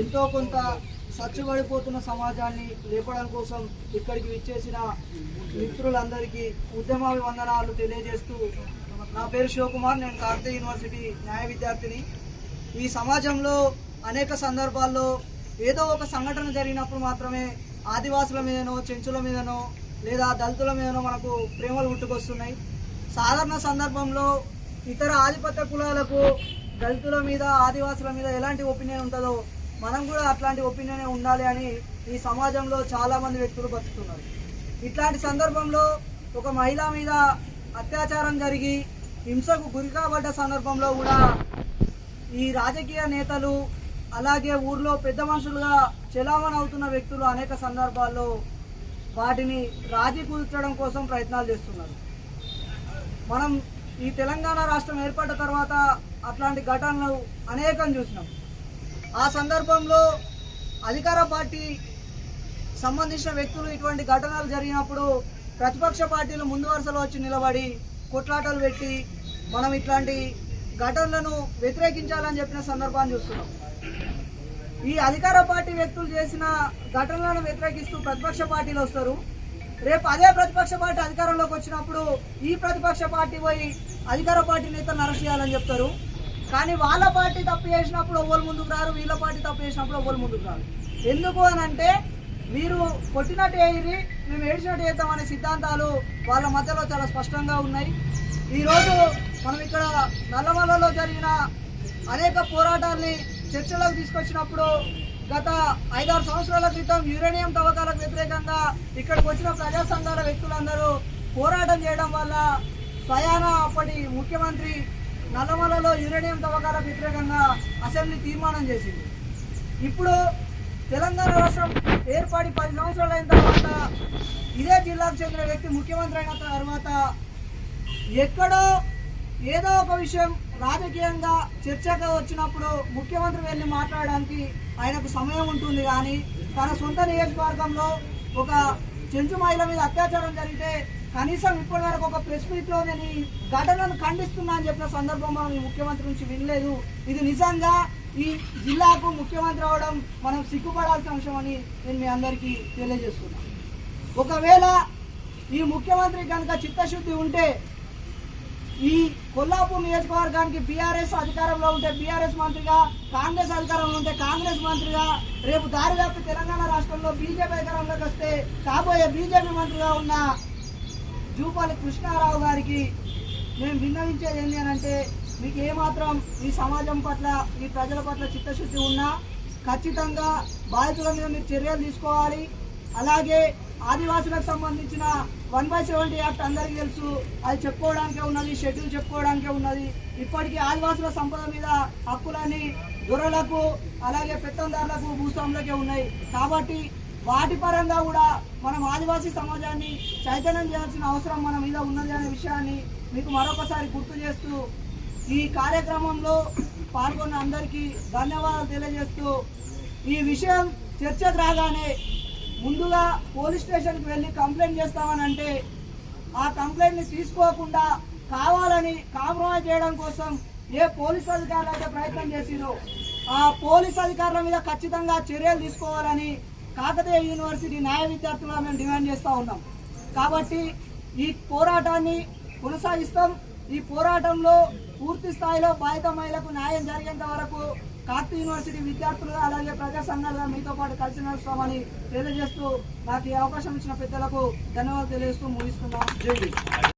ఎంతో కొంత సచ్చుబడిపోతున్న సమాజాన్ని లేపడం కోసం ఇక్కడికి విచ్చేసిన మిత్రులందరికీ ఉద్యమాభివందనాలు తెలియజేస్తూ, నా పేరు శివకుమార్, నేను కాకతీయ యూనివర్సిటీ న్యాయ విద్యార్థిని. ఈ సమాజంలో అనేక సందర్భాల్లో ఏదో ఒక సంఘటన జరిగినప్పుడు మాత్రమే ఆదివాసుల మీదనో, చెంచుల మీదనో లేదా దళితుల మీదనో మనకు ప్రేమలు పుట్టుకొస్తున్నాయి. సాధారణ సందర్భంలో ఇతర ఆధిపత్య కులాలకు దళితుల మీద, ఆదివాసుల మీద ఎలాంటి ఒపీనియన్ ఉంటుందో మనం కూడా అట్లాంటి ఒపీనియన్ ఉండాలి అని ఈ సమాజంలో చాలామంది వ్యక్తులు బతుకుతున్నారు. ఇట్లాంటి సందర్భంలో ఒక మహిళ మీద అత్యాచారం జరిగి హింసకు గురి కాబడ్డ సందర్భంలో కూడా ఈ రాజకీయ నేతలు, అలాగే ఊర్లో పెద్ద మనుషులుగా చెలామణి అవుతున్న వ్యక్తులు అనేక సందర్భాల్లో వాటిని రాజీ కుదర్చడం కోసం ప్రయత్నాలు చేస్తున్నారు. మనం ఈ తెలంగాణ రాష్ట్రం ఏర్పడ్డ తర్వాత అట్లాంటి ఘటనలు అనేకం చూసినాం. ఆ సందర్భంలో అధికార పార్టీ సంబంధించిన వ్యక్తులు ఇటువంటి ఘటనలు జరిగినప్పుడు ప్రతిపక్ష పార్టీలు ముందు వరుసలో వచ్చి నిలబడి కొట్లాటలు పెట్టి మనం ఇట్లాంటి ఘటనలను వ్యతిరేకించాలని చెప్పిన సందర్భాన్ని చూస్తున్నాం. ఈ అధికార పార్టీ వ్యక్తులు చేసిన ఘటనలను వ్యతిరేకిస్తూ ప్రతిపక్ష పార్టీలు వస్తారు. రేపు అదే ప్రతిపక్ష పార్టీ అధికారంలోకి వచ్చినప్పుడు ఈ ప్రతిపక్ష పార్టీ పోయి అధికార పార్టీ నేతలను అరెస్ట్ చేయాలని చెప్తారు. కానీ వాళ్ళ పార్టీ తప్పు చేసినప్పుడు ఎవ్వరు ముందుకు రారు, వీళ్ళ పార్టీ తప్పు చేసినప్పుడు ఎవ్వరు ముందుకు రారు. ఎందుకు అని అంటే, మీరు కొట్టినట్టు వేయిరి, మేము ఏడ్చినట్టు చేద్దామనే సిద్ధాంతాలు వాళ్ళ మధ్యలో చాలా స్పష్టంగా ఉన్నాయి. ఈరోజు మనం ఇక్కడ నల్లమల్లలో జరిగిన అనేక పోరాటాల్ని చర్చలోకి తీసుకొచ్చినప్పుడు గత 5-6 సంవత్సరాల క్రితం యురేనియం తవ్వకాలకు వ్యతిరేకంగా ఇక్కడికి వచ్చిన ప్రజా సంఘాల వ్యక్తులందరూ పోరాటం చేయడం వల్ల స్వయాన అప్పటి ముఖ్యమంత్రి నల్లమల్లలో యురేనియం తవ్వకాలకు వ్యతిరేకంగా అసెంబ్లీ తీర్మానం చేసింది. ఇప్పుడు తెలంగాణ రాష్ట్రం ఏర్పడి 10 సంవత్సరాలు అయిన తర్వాత ఇదే జిల్లాకు చెందిన వ్యక్తి ముఖ్యమంత్రి అయిన తర్వాత ఎక్కడో ఏదో ఒక విషయం రాజకీయంగా చర్చగా వచ్చినప్పుడు ముఖ్యమంత్రి వెళ్ళి మాట్లాడడానికి ఆయనకు సమయం ఉంటుంది. కానీ తన సొంత నియోజకవర్గంలో ఒక చెంచు మహిళ మీద అత్యాచారం జరిగితే కనీసం ఇప్పటి వరకు ఒక ప్రెస్ మీట్లో నేను ఈ ఘటనను ఖండిస్తున్నా అని చెప్పిన సందర్భం మనం ఈ ముఖ్యమంత్రి నుంచి వినలేదు. ఇది నిజంగా ఈ జిల్లాకు ముఖ్యమంత్రి అవడం మనం సిగ్గుపడాల్సిన అంశం అని నేను మీ అందరికీ తెలియజేస్తున్నాను. ఒకవేళ ఈ ముఖ్యమంత్రి కనుక చిత్తశుద్ధి ఉంటే ఈ కొల్లాపూర్ నియోజకవర్గానికి బీఆర్ఎస్ అధికారంలో ఉంటే బీఆర్ఎస్ మంత్రిగా, కాంగ్రెస్ అధికారంలో ఉంటే కాంగ్రెస్ మంత్రిగా, రేపు దారి తప్పి తెలంగాణ రాష్ట్రంలో బీజేపీ అధికారంలోకి వస్తే కాబోయే బీజేపీ మంత్రిగా ఉన్న జూపల్లి కృష్ణారావు గారికి మేము విన్నవించేది ఏంటి అని అంటే, మీకు ఏమాత్రం ఈ సమాజం పట్ల, ఈ ప్రజల పట్ల చిత్తశుద్ధి ఉన్నా ఖచ్చితంగా బాధితుల మీద మీరు చర్యలు తీసుకోవాలి. అలాగే ఆదివాసులకు సంబంధించిన 1/70 యాక్ట్ అందరికీ తెలుసు, అది చెప్పుకోవడానికే ఉన్నది, షెడ్యూల్ చెప్పుకోవడానికే ఉన్నది. ఇప్పటికీ ఆదివాసుల సంపద మీద హక్కులన్నీ దొరలకు, అలాగే పెత్తందారులకు, భూస్వాములకే ఉన్నాయి. కాబట్టి వాటి పరంగా కూడా మనం ఆదివాసీ సమాజాన్ని చైతన్యం చేయాల్సిన అవసరం మన మీద ఉన్నది అనే విషయాన్ని మీకు మరొకసారి గుర్తు చేస్తూ, ఈ కార్యక్రమంలో పాల్గొన్న అందరికీ ధన్యవాదాలు తెలియజేస్తూ, ఈ విషయం చర్చకు రాగానే ముందుగా పోలీస్ స్టేషన్కి వెళ్ళి కంప్లైంట్ చేస్తామని అంటే ఆ కంప్లైంట్ని తీసుకోకుండా కావాలని కాంప్రమైజ్ చేయడం కోసం ఏ పోలీస్ అధికారులు అయితే ప్రయత్నం చేసిరో ఆ పోలీస్ అధికారుల మీద ఖచ్చితంగా చర్యలు తీసుకోవాలని కాకతీయ యూనివర్సిటీ న్యాయ విద్యార్థులుగా మేము డిమాండ్ చేస్తూ ఉన్నాం. కాబట్టి ఈ పోరాటాన్ని కొనసాగిస్తాం. ఈ పోరాటంలో పూర్తి స్థాయిలో బాధిత మహిళలకు న్యాయం జరిగేంత వరకు కాకతీయ యూనివర్సిటీ విద్యార్థులుగా, అలాగే ప్రజా సంఘాలుగా మీతో పాటు కలిసి నడుస్తామని తెలియజేస్తూ, నాకు ఈ అవకాశం ఇచ్చిన పెద్దలకు ధన్యవాదాలు తెలియజేస్తూ ముగిస్తున్నాం. జై హింద్.